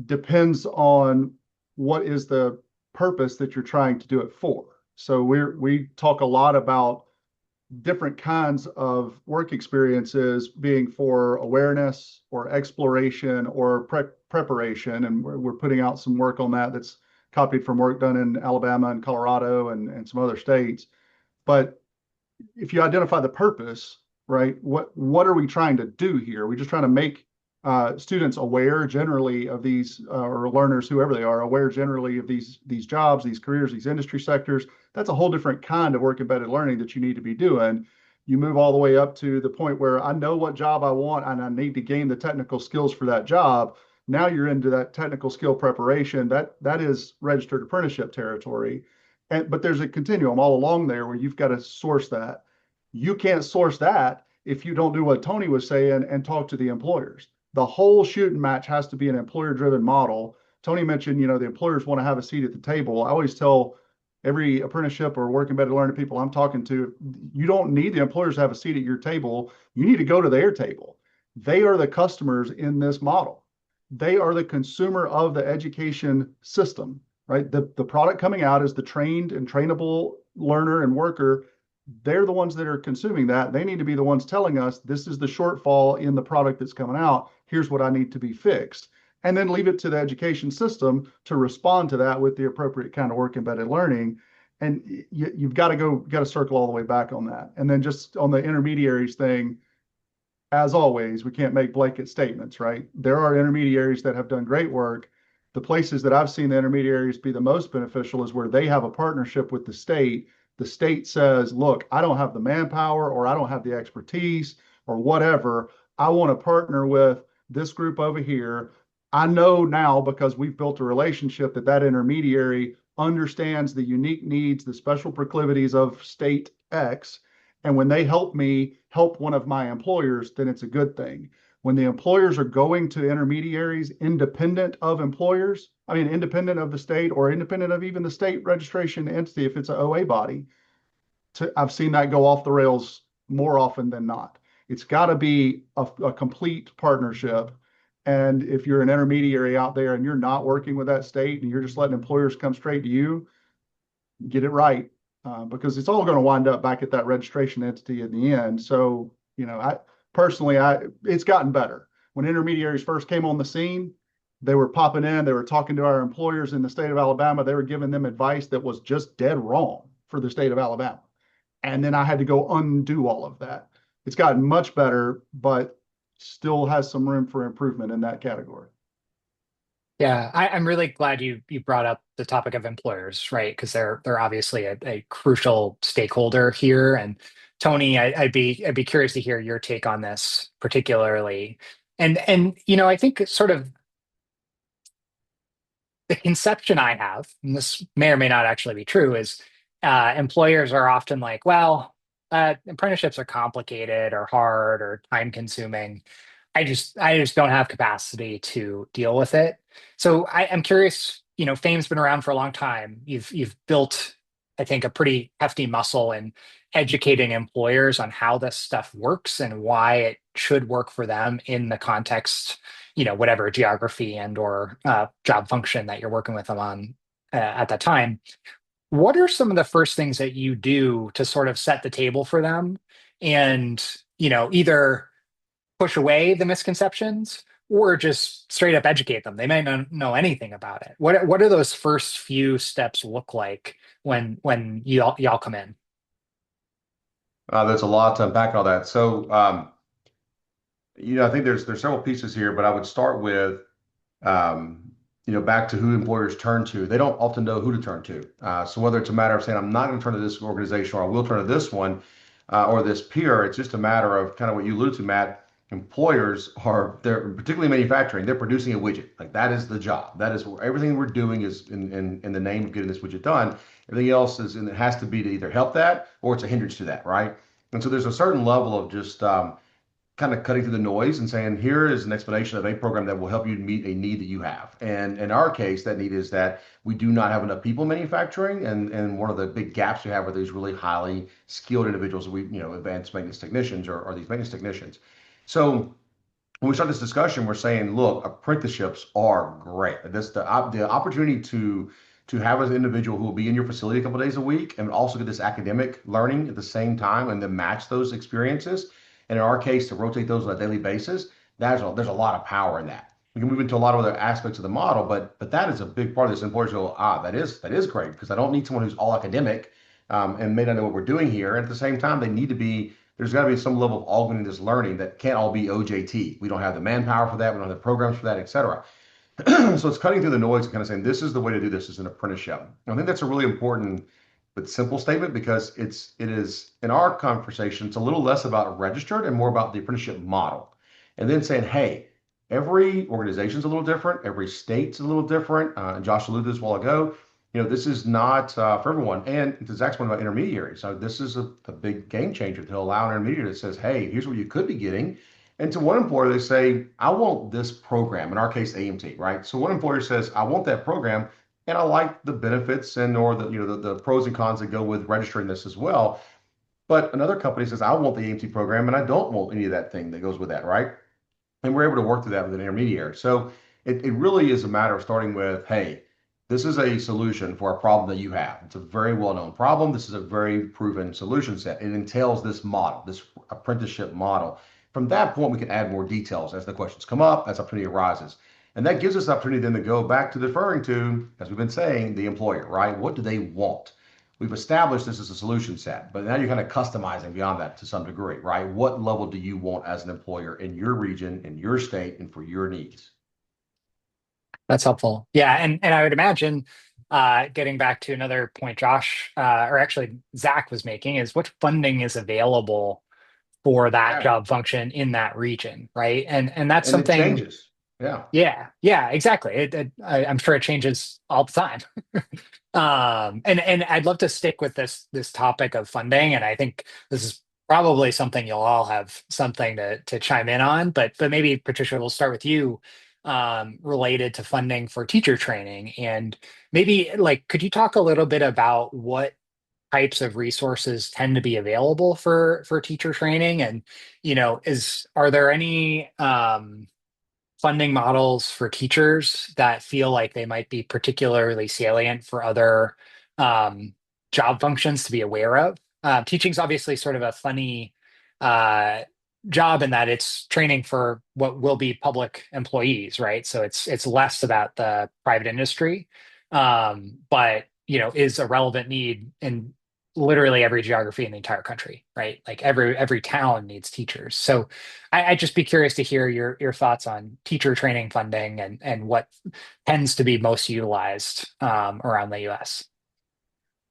depends on what is the purpose that you're trying to do it for. So we talk a lot about different kinds of work experiences being for awareness or exploration or preparation. And we're putting out some work on that that's copied from work done in Alabama and Colorado and some other states. But if you identify the purpose, right, what are we trying to do here? Are we just trying to make students aware generally of these, or learners, whoever they are, aware generally of these jobs, these careers, these industry sectors? That's a whole different kind of work embedded learning that you need to be doing. You move all the way up to the point where I know what job I want and I need to gain the technical skills for that job. Now you're into that technical skill preparation. That is registered apprenticeship territory. But there's a continuum all along there where you've got to source that. You can't source that if you don't do what Tony was saying and talk to the employers. The whole shooting match has to be an employer-driven model. Tony mentioned, the employers want to have a seat at the table. I always tell every apprenticeship or work embedded learning people I'm talking to, you don't need the employers to have a seat at your table. You need to go to their table. They are the customers in this model. They are the consumer of the education system, right? The product coming out is the trained and trainable learner and worker. They're the ones that are consuming that. They need to be the ones telling us this is the shortfall in the product that's coming out. Here's what I need to be fixed. And then leave it to the education system to respond to that with the appropriate kind of work embedded learning. And you've got to circle all the way back on that. And then just on the intermediaries thing, as always, we can't make blanket statements, right? There are intermediaries that have done great work. The places that I've seen the intermediaries be the most beneficial is where they have a partnership with the state. The state says, look, I don't have the manpower or I don't have the expertise or whatever. I want to partner with this group over here. I know now because we've built a relationship that intermediary understands the unique needs, the special proclivities of state X. And when they help me help one of my employers, then it's a good thing. When the employers are going to intermediaries independent of employers, I mean, independent of the state or independent of even the state registration entity, if it's an OA body, I've seen that go off the rails more often than not. It's got to be a complete partnership. And if you're an intermediary out there and you're not working with that state and you're just letting employers come straight to you, get it right. Because it's all going to wind up back at that registration entity in the end. So, it's gotten better. When intermediaries first came on the scene, they were popping in, they were talking to our employers in the state of Alabama. They were giving them advice that was just dead wrong for the state of Alabama. And then I had to go undo all of that. It's gotten much better, but still has some room for improvement in that category. Yeah, I'm really glad you brought up the topic of employers, right? Because they're obviously a crucial stakeholder here. And Tony, I'd be curious to hear your take on this particularly. And I think sort of the conception I have, and this may or may not actually be true, is employers are often like, well, apprenticeships are complicated or hard or time consuming. I just don't have capacity to deal with it. So I'm curious, Fame's been around for a long time. You've built, I think, a pretty hefty muscle in educating employers on how this stuff works and why it should work for them in the context, whatever geography and or job function that you're working with them on at that time. What are some of the first things that you do to sort of set the table for them and, either push away the misconceptions or just straight up educate them? They may not know anything about it. What do those first few steps look like when y'all come in? There's a lot to unpack in all that. So, I think there's several pieces here, but I would start with, back to who employers turn to. They don't often know who to turn to. So whether it's a matter of saying, I'm not going to turn to this organization or I will turn to this one or this peer, it's just a matter of kind of what you alluded to, Matt. employers are, they're particularly manufacturing, they're producing a widget. Like that is the job. That is where everything we're doing is in the name of getting this widget done. Everything else is, and it has to be to either help that or it's a hindrance to that, right? And so there's a certain level of just kind of cutting through the noise and saying, here is an explanation of a program that will help you meet a need that you have. And in our case, that need is that we do not have enough people manufacturing. And one of the big gaps we have are these really highly skilled individuals, advanced maintenance technicians or these maintenance technicians. So when we start this discussion, we're saying, look, apprenticeships are great. The opportunity to have an individual who will be in your facility a couple of days a week and also get this academic learning at the same time and then match those experiences. And in our case, to rotate those on a daily basis, there's a lot of power in that. We can move into a lot of other aspects of the model, but that is a big part of this. Employers go, that is great because I don't need someone who's all academic and may not know what we're doing here. And at the same time, they need to be there's got to be some level of augmenting this learning that can't all be OJT. We don't have the manpower for that. We don't have the programs for that, et cetera. So it's cutting through the noise and kind of saying this is the way to do this as an apprenticeship. And I think that's a really important but simple statement because it is in our conversation, it's a little less about registered and more about the apprenticeship model. And then saying, hey, every organization's a little different, every state's a little different. Josh alluded to this a while ago. This is not for everyone. And to Zach's point about intermediaries, so this is a big game changer to allow an intermediary that says, hey, here's what you could be getting. And to one employer, they say, I want this program, in our case, AMT, right? So one employer says, I want that program, and I like the benefits and or the pros and cons that go with registering this as well. But another company says, I want the AMT program, and I don't want any of that thing that goes with that, right? And we're able to work through that with an intermediary. So it really is a matter of starting with, hey, this is a solution for a problem that you have. It's a very well-known problem. This is a very proven solution set. It entails this model, this apprenticeship model. From that point, we can add more details as the questions come up, as opportunity arises. And that gives us the opportunity then to go back to deferring to, as we've been saying, the employer, right? What do they want? We've established this as a solution set, but now you're kind of customizing beyond that to some degree, right? What level do you want as an employer in your region, in your state, and for your needs? That's helpful. Yeah, and I would imagine getting back to another point Josh or actually Zach was making is what funding is available for that Yeah. job function in that region, right? And that's And it something. changes. Yeah. Yeah, exactly. I'm sure it changes all the time. And I'd love to stick with this topic of funding, and I think this is probably something you'll all have something to chime in on. But maybe Patricia, we'll start with you, related to funding for teacher training, and maybe like could you talk a little bit about what types of resources tend to be available for teacher training, and is are there any funding models for teachers that feel like they might be particularly salient for other um, job functions to be aware of. Teaching is obviously sort of a funny uh, job in that it's training for what will be public employees, right? So it's less about the private industry, but is a relevant need in literally every geography in the entire country, right? Like every town needs teachers. So I'd just be curious to hear your thoughts on teacher training funding and what tends to be most utilized around the US.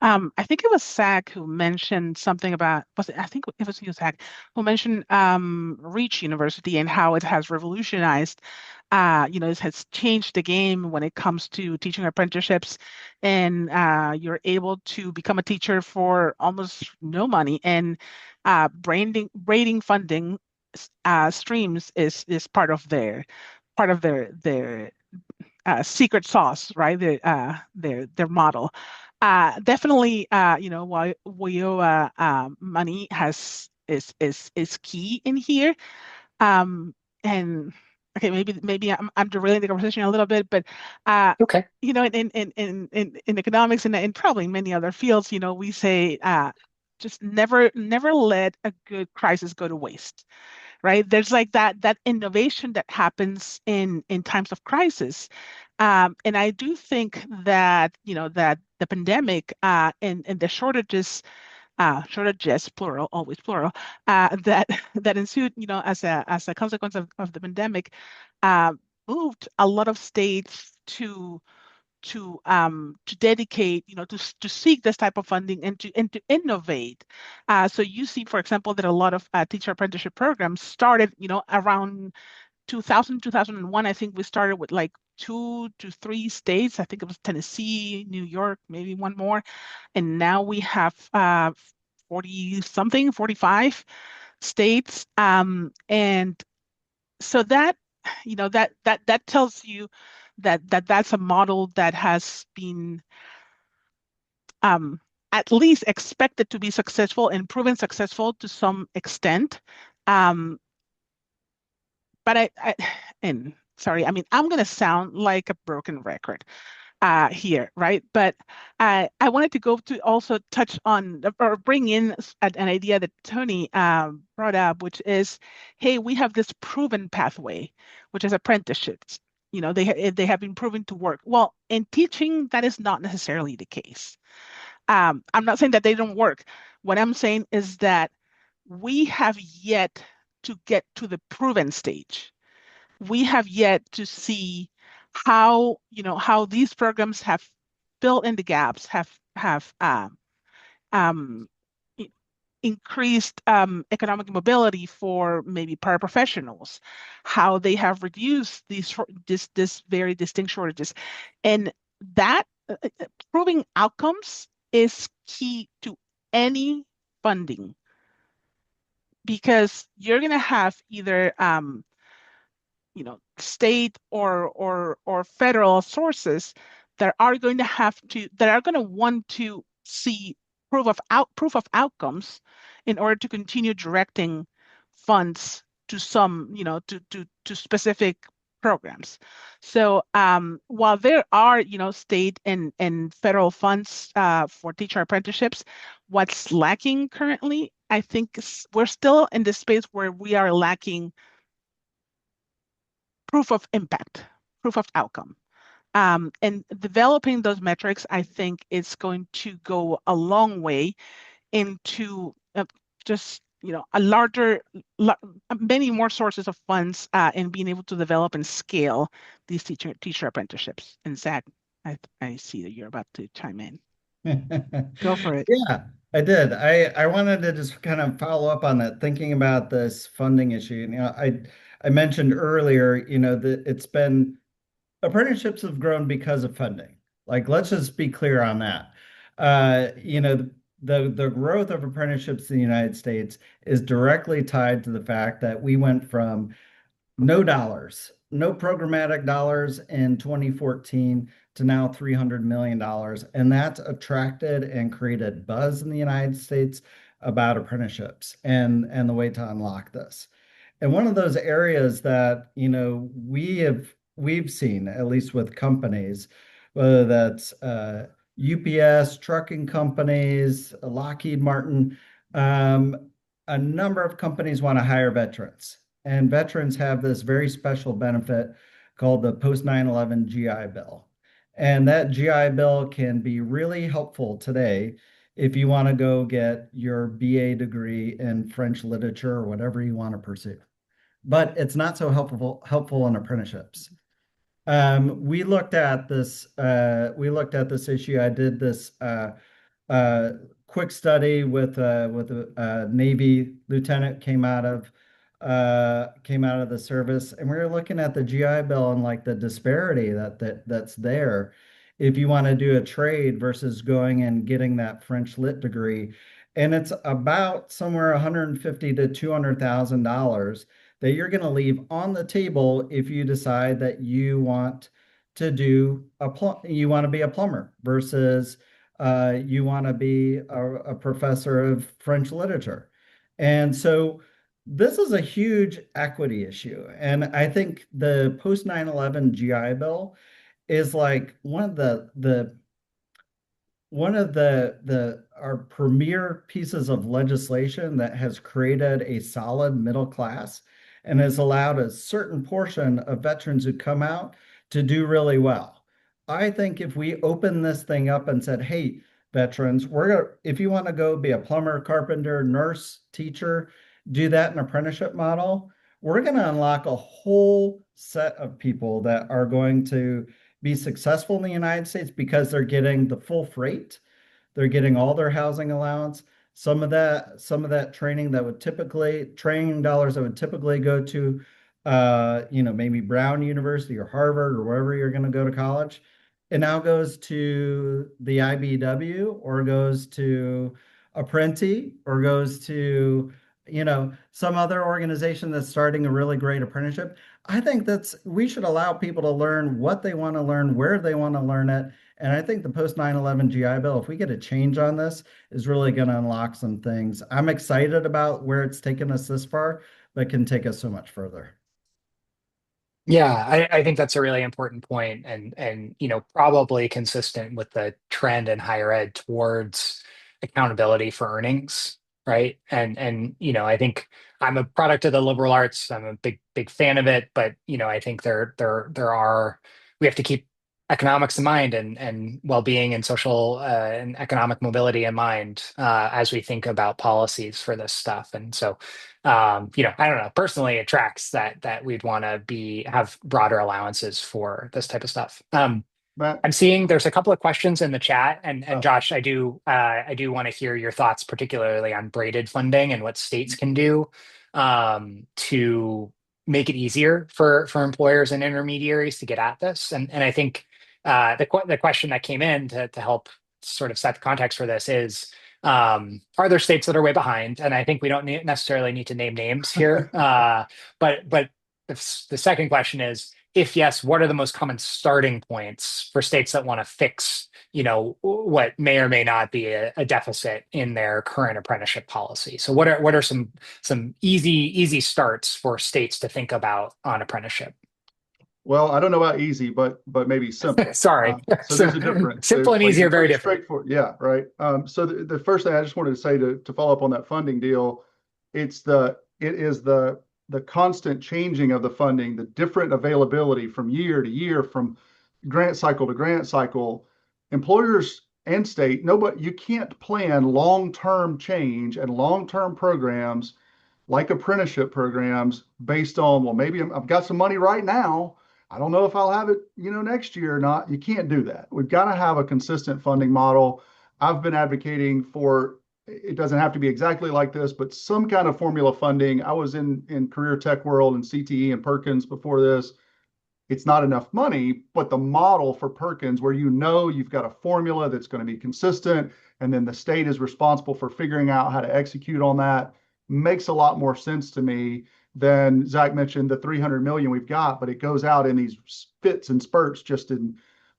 I think it was Zach who mentioned something about, I think it was you, Zach, who mentioned Reach University and how it has revolutionized, it has changed the game when it comes to teaching apprenticeships, and you're able to become a teacher for almost no money, and braiding funding streams is part of their secret sauce, right? Their model. Definitely, while WIOA money has is key in here. Um, and okay, maybe I'm derailing the conversation a little bit, but Okay. in economics and probably in many other fields, we say just never let a good crisis go to waste, right? There's like that innovation that happens in times of crisis. And I do think that that the pandemic and the shortages plural, always plural, that that ensued as a consequence of the pandemic, uh, moved a lot of states to to dedicate, to seek this type of funding and to innovate. So you see, for example, that a lot of teacher apprenticeship programs started, around 2000, 2001. I think we started with like 2 to 3 states. I think it was Tennessee, New York, maybe one more. And now we have 40 something, 45 states. And so that, that tells you that's a model that has been um, at least expected to be successful and proven successful to some extent. Um, but and sorry, I mean, I'm going to sound like a broken record here, right? But I wanted to go to also touch on or bring in an idea that Tony brought up, which is, hey, we have this proven pathway, which is apprenticeships. They have been proven to work. Well, in teaching, that is not necessarily the case. I'm not saying that they don't work. What I'm saying is that we have yet to get to the proven stage. We have yet to see how these programs have filled in the gaps, have um, i- increased economic mobility for maybe paraprofessionals, how they have reduced this very distinct shortages, and that proving outcomes is key to any funding because you're going to have either state or federal sources that are going to want to see proof of outcomes in order to continue directing funds to some, to specific programs. So while there are, state and federal funds for teacher apprenticeships, what's lacking currently, I think we're still in the space where we are lacking proof of impact, proof of outcome. And developing those metrics, I think, is going to go a long way into just a many more sources of funds and being able to develop and scale these teacher apprenticeships. And Zach, I see that you're about to chime in. Go for it. Yeah, I did. I wanted to just kind of follow up on that, thinking about this funding issue. I mentioned earlier, that it's been apprenticeships have grown because of funding. Like, let's just be clear on that. The growth of apprenticeships in the United States is directly tied to the fact that we went from no dollars, no programmatic dollars in 2014 to now $300 million. And that's attracted and created buzz in the United States about apprenticeships and the way to unlock this. And one of those areas that, we've seen, at least with companies, whether that's UPS, trucking companies, Lockheed Martin, a number of companies want to hire veterans. And veterans have this very special benefit called the post 9/11 GI Bill. And that GI Bill can be really helpful today if you want to go get your BA degree in French literature or whatever you want to pursue. But it's not so helpful in apprenticeships. We looked at this. We looked at this issue. I did this quick study with a Navy lieutenant came out of the service, and we were looking at the GI Bill and like the disparity that's there. If you want to do a trade versus going and getting that French lit degree, and it's about somewhere 150 to $200,000 that you're going to leave on the table if you decide that you want to you want to be a plumber versus you want to be a professor of French literature. And so this is a huge equity issue. And I think the post 9/11 GI Bill is like one of the our premier pieces of legislation that has created a solid middle class and has allowed a certain portion of veterans who come out to do really well. I think if we open this thing up and said, hey, veterans, if you want to go be a plumber, carpenter, nurse, teacher, do that in an apprenticeship model, we're going to unlock a whole set of people that are going to be successful in the United States because they're getting the full freight. They're getting all their housing allowance. Some of that training dollars that would typically go to, maybe Brown University or Harvard or wherever you're going to go to college, it now goes to the IBW or goes to Apprenti or goes to, some other organization that's starting a really great apprenticeship. I think we should allow people to learn what they want to learn, where they want to learn it. And I think the post 9/11 GI Bill, if we get a change on this, is really going to unlock some things. I'm excited about where it's taken us this far, but can take us so much further. Yeah, I think that's a really important point, and probably consistent with the trend in higher ed towards accountability for earnings, right? And I think I'm a product of the liberal arts. I'm a big fan of it, but I think there are we have to keep economics in mind and well-being and social and economic mobility in mind as we think about policies for this stuff. And so I don't know. Personally, it tracks that we'd want to have broader allowances for this type of stuff. Matt, I'm seeing there's a couple of questions in the chat, and Josh, I do want to hear your thoughts, particularly on braided funding and what states can do to make it easier for employers and intermediaries to get at this. And I think the question that came in to help sort of set the context for this is are there states that are way behind? And I think we don't necessarily need to name names here. But the second question is, if yes, what are the most common starting points for states that want to fix, what may or may not be a deficit in their current apprenticeship policy? So what are some easy starts for states to think about on apprenticeship? well, I don't know about easy, but maybe simple. Sorry. So there's a difference. Simple There's and like easy the are very pretty different. straightforward. Yeah, right. So the first thing I just wanted to say to follow up on that funding deal, it is the constant changing of the funding, the different availability from year to year, from grant cycle to grant cycle. Employers and state, nobody, you can't plan long-term change and long-term programs like apprenticeship programs based on, well, maybe I've got some money right now. I don't know if I'll have it, next year or not. You can't do that. We've got to have a consistent funding model. I've been advocating for it doesn't have to be exactly like this, but some kind of formula funding. I was in career tech world and CTE and Perkins before this. It's not enough money, but the model for Perkins, where you've got a formula that's going to be consistent, and then the state is responsible for figuring out how to execute on that, makes a lot more sense to me than Zach mentioned the 300 million we've got, but it goes out in these fits and spurts just in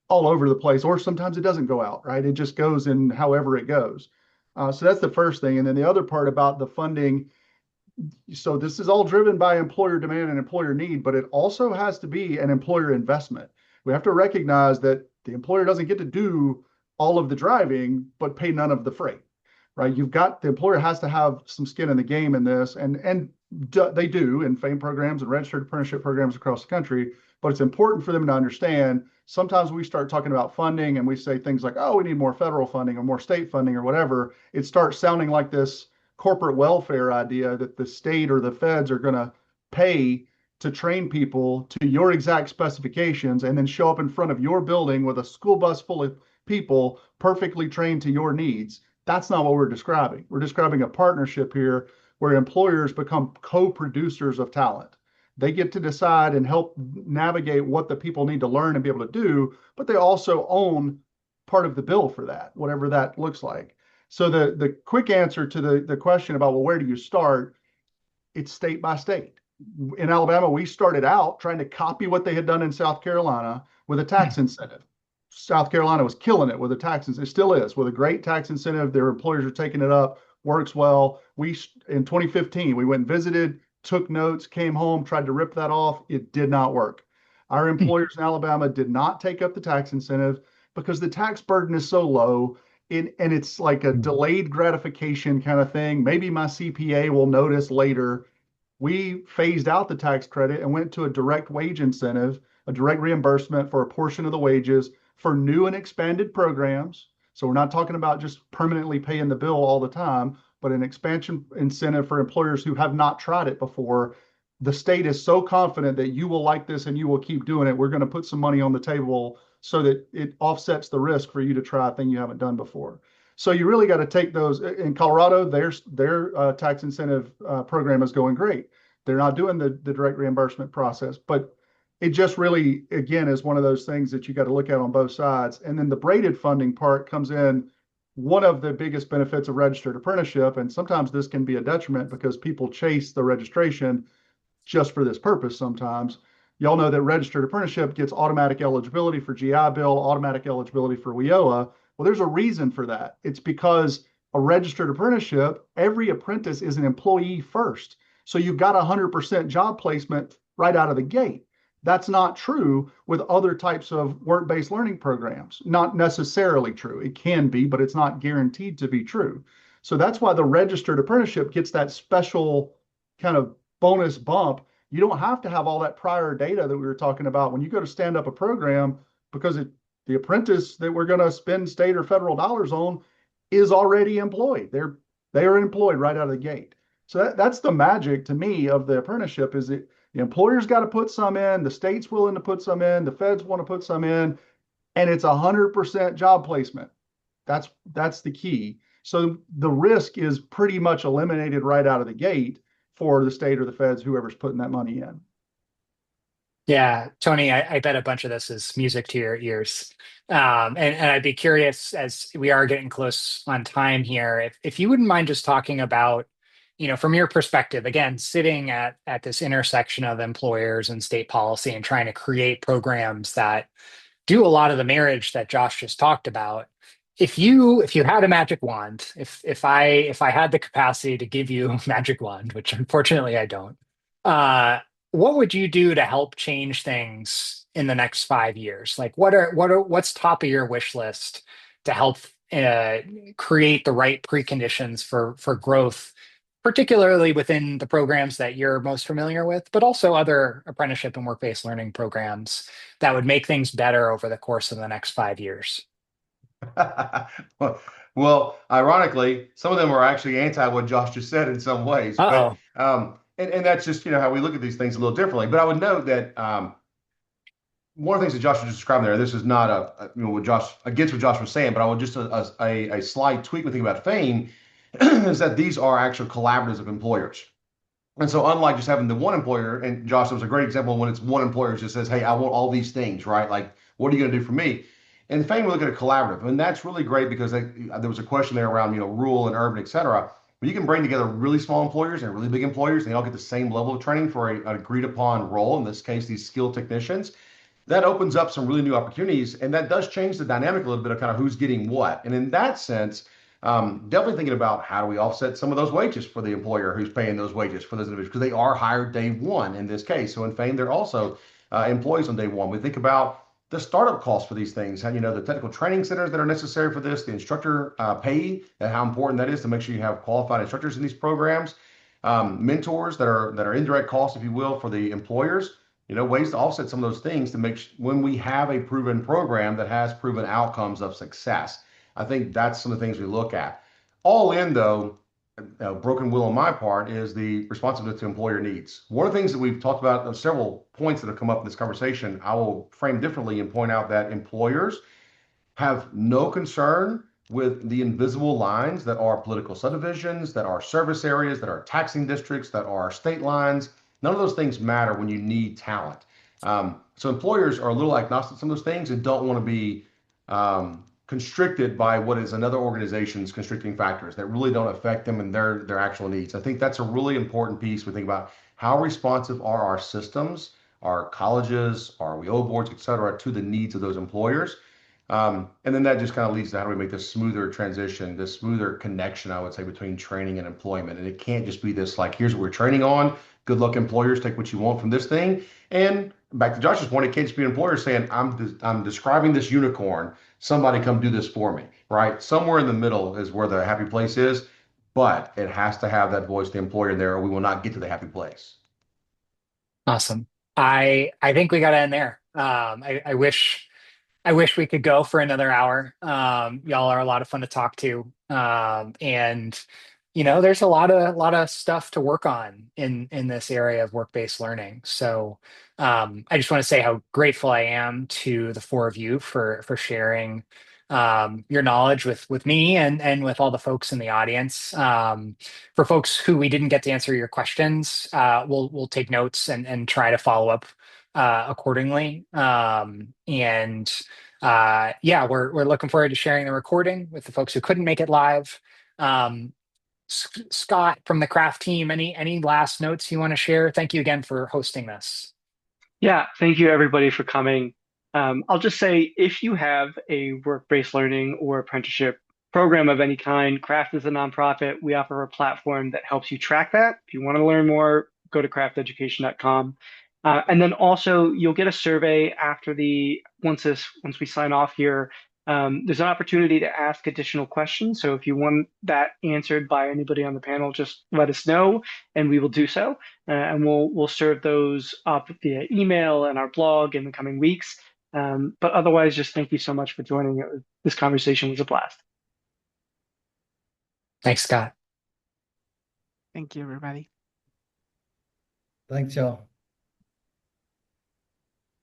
all over the place, or sometimes it doesn't go out, right? It just goes in however it goes. So that's the first thing. And then the other part about the funding, so this is all driven by employer demand and employer need, but it also has to be an employer investment. We have to recognize that the employer doesn't get to do all of the driving, but pay none of the freight, right? The employer has to have some skin in the game in this, and they do in FAME programs and registered apprenticeship programs across the country. But it's important for them to understand. Sometimes we start talking about funding and we say things like, oh, we need more federal funding or more state funding or whatever. It starts sounding like this corporate welfare idea that the state or the feds are going to pay to train people to your exact specifications and then show up in front of your building with a school bus full of people perfectly trained to your needs. That's not what we're describing. We're describing a partnership here where employers become co-producers of talent. They get to decide and help navigate what the people need to learn and be able to do, but they also own part of the bill for that, whatever that looks like. So the quick answer to the question about, well, where do you start? It's state by state. In Alabama, we started out trying to copy what they had done in South Carolina with a tax incentive. South Carolina was killing it with a tax incentive. It still is with a great tax incentive. Their employers are taking it up, works well. In 2015, we went and visited, took notes, came home, tried to rip that off. It did not work. Our employers in Alabama did not take up the tax incentive because the tax burden is so low. And it's like a delayed gratification kind of thing. Maybe my CPA will notice later. We phased out the tax credit and went to a direct wage incentive, a direct reimbursement for a portion of the wages for new and expanded programs. So we're not talking about just permanently paying the bill all the time, but an expansion incentive for employers who have not tried it before. The state is so confident that you will like this and you will keep doing it. We're going to put some money on the table so that it offsets the risk for you to try a thing you haven't done before. So you really got to take those. In Colorado, their tax incentive program is going great. They're not doing the direct reimbursement process, but it just really, again, is one of those things that you got to look at on both sides. And then the braided funding part comes in. One of the biggest benefits of registered apprenticeship, and sometimes this can be a detriment because people chase the registration just for this purpose sometimes. Y'all know that registered apprenticeship gets automatic eligibility for GI Bill, automatic eligibility for WIOA. Well, there's a reason for that. It's because a registered apprenticeship, every apprentice is an employee first. So you've got 100% job placement right out of the gate. That's not true with other types of work-based learning programs. Not necessarily true. It can be, but it's not guaranteed to be true. So that's why the registered apprenticeship gets that special kind of bonus bump. You don't have to have all that prior data that we were talking about when you go to stand up a program, because the apprentice that we're going to spend state or federal dollars on is already employed. They are employed right out of the gate. So that's the magic to me of the apprenticeship, is that the employer's got to put some in, the state's willing to put some in, the feds want to put some in, and it's 100% job placement. That's the key. So the risk is pretty much eliminated right out of the gate for the state or the feds, whoever's putting that money in. Yeah, Tony, I bet a bunch of this is music to your ears. And I'd be curious, as we are getting close on time here, if you wouldn't mind just talking about, from your perspective, again, sitting at this intersection of employers and state policy and trying to create programs that do a lot of the marriage that Josh just talked about. If you had a magic wand, if I had the capacity to give you a magic wand, which unfortunately I don't, uh, what would you do to help change things in the next 5 years? Like what's top of your wish list to help uh, create the right preconditions for growth, particularly within the programs that you're most familiar with, but also other apprenticeship and work-based learning programs that would make things better over the course of the next 5 years? Well, ironically, some of them are actually anti what Josh just said in some ways, but Uh-oh. and that's just how we look at these things a little differently. But I would note that one of the things that Josh was describing there, this is not what Josh against what Josh was saying, but I would just a slight tweak when thinking about fame is that these are actual collaboratives of employers. And so, unlike just having the one employer, and Josh, it was a great example when it's one employer who just says, "Hey, I want all these things," right? Like, what are you going to do for me? And Fame, we look at a collaborative, and that's really great because there was a question there around, rural and urban, et cetera. But you can bring together really small employers and really big employers, and they all get the same level of training for an agreed upon role. In this case, these skilled technicians. That opens up some really new opportunities, and that does change the dynamic a little bit of kind of who's getting what. And in that sense, definitely thinking about how do we offset some of those wages for the employer who's paying those wages for those individuals because they are hired day one in this case. So in Fame, they're also employees on day one. We think about the startup costs for these things, how, the technical training centers that are necessary for this, the instructor pay, and how important that is to make sure you have qualified instructors in these programs, mentors that are indirect costs, if you will, for the employers. Ways to offset some of those things to make when we have a proven program that has proven outcomes of success. I think that's some of the things we look at. All in, though, broken will on my part is the responsibility to employer needs. One of the things that we've talked about, several points that have come up in this conversation, I will frame differently and point out that employers have no concern with the invisible lines that are political subdivisions, that are service areas, that are taxing districts, that are state lines. None of those things matter when you need talent. So employers are a little agnostic to some of those things and don't want to be constricted by what is another organization's constricting factors that really don't affect them and their actual needs. I think that's a really important piece. We think about how responsive are our systems, our colleges, our WIO boards, et cetera, to the needs of those employers. And then that just kind of leads to how do we make this smoother transition, this smoother connection, I would say, between training and employment. And it can't just be this like, here's what we're training on. Good luck, employers, take what you want from this thing. And back to Josh's point, it can't just be an employer saying, I'm describing this unicorn. Somebody come do this for me, right? Somewhere in the middle is where the happy place is, but it has to have that voice, the employer there, or we will not get to the happy place. Awesome. I think we got to end there. I wish we could go for another hour. Y'all are a lot of fun to talk to. And there's a lot of stuff to work on in this area of work-based learning. So I just want to say how grateful I am to the four of you for sharing your knowledge with me and with all the folks in the audience. For folks who we didn't get to answer your questions, we'll take notes and try to follow up accordingly. And yeah, we're looking forward to sharing the recording with the folks who couldn't make it live. Um, Scott from the craft team, any last notes you want to share? Thank you again for hosting this. Yeah, thank you everybody for coming. I'll just say if you have a work-based learning or apprenticeship program of any kind, Craft is a nonprofit. We offer a platform that helps you track that. If you want to learn more, go to crafteducation.com. And then also you'll get a survey after once we sign off here. There's an opportunity to ask additional questions. So if you want that answered by anybody on the panel, just let us know and we will do so. And we'll serve those up via email and our blog in the coming weeks. But otherwise, just thank you so much for joining. This conversation was a blast. Thanks, Scott. Thank you, everybody. Thanks, y'all.